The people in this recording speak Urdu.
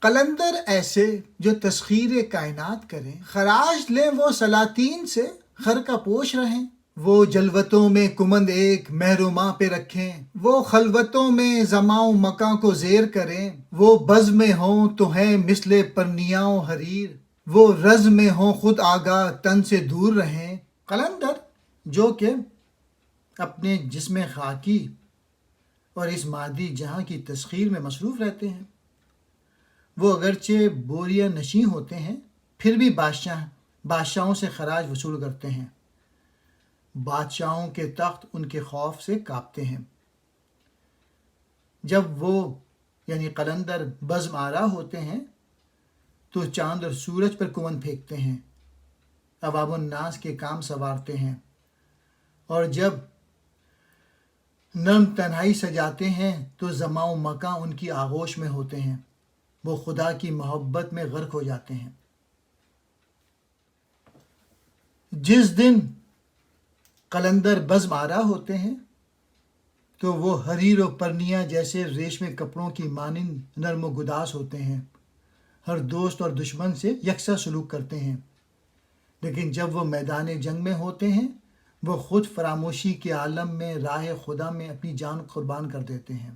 قلندر ایسے جو تسخیر کائنات کریں، خراج لیں وہ سلاطین سے، خر کا پوش رہیں۔ وہ جلوتوں میں کمند ایک محروماں پہ رکھیں، وہ خلوتوں میں زماں و مکاں کو زیر کریں۔ وہ بز میں ہوں تو ہیں مثل پرنیاں و حریر، وہ رز میں ہوں خود آگاہ تن سے دور رہیں۔ قلندر جو کہ اپنے جسم خاکی اور اس مادی جہاں کی تسخیر میں مصروف رہتے ہیں، وہ اگرچہ بوریہ نشیں ہوتے ہیں پھر بھی بادشاہوں سے خراج وصول کرتے ہیں۔ بادشاہوں کے تخت ان کے خوف سے کانپتے ہیں۔ جب وہ یعنی قلندر بزم آرا ہوتے ہیں تو چاند اور سورج پر کمند پھینکتے ہیں، عوام الناس کے کام سنوارتے ہیں، اور جب نرم تنہائی سجاتے ہیں تو زماں و مکاں ان کی آغوش میں ہوتے ہیں، وہ خدا کی محبت میں غرق ہو جاتے ہیں۔ جس دن قلندر بزم آرا ہوتے ہیں تو وہ حریر و پرنیا جیسے ریشمی کپڑوں کی مانند نرم و گداس ہوتے ہیں، ہر دوست اور دشمن سے یکساں سلوک کرتے ہیں، لیکن جب وہ میدان جنگ میں ہوتے ہیں وہ خود فراموشی کے عالم میں راہ خدا میں اپنی جان قربان کر دیتے ہیں۔